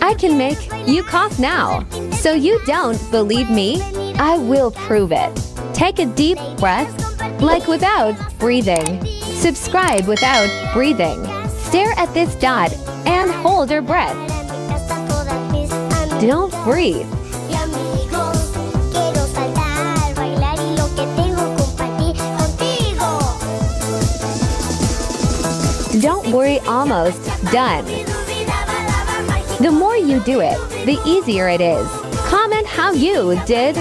I can make you cough now. So you don't believe me? I will prove it. Take a deep breath, like without breathing. Subscribe without breathing. Stare at this dot and hold your breath. Don't breathe. Don't worry, almost done. The more you do it, the easier it is. Comment how you did.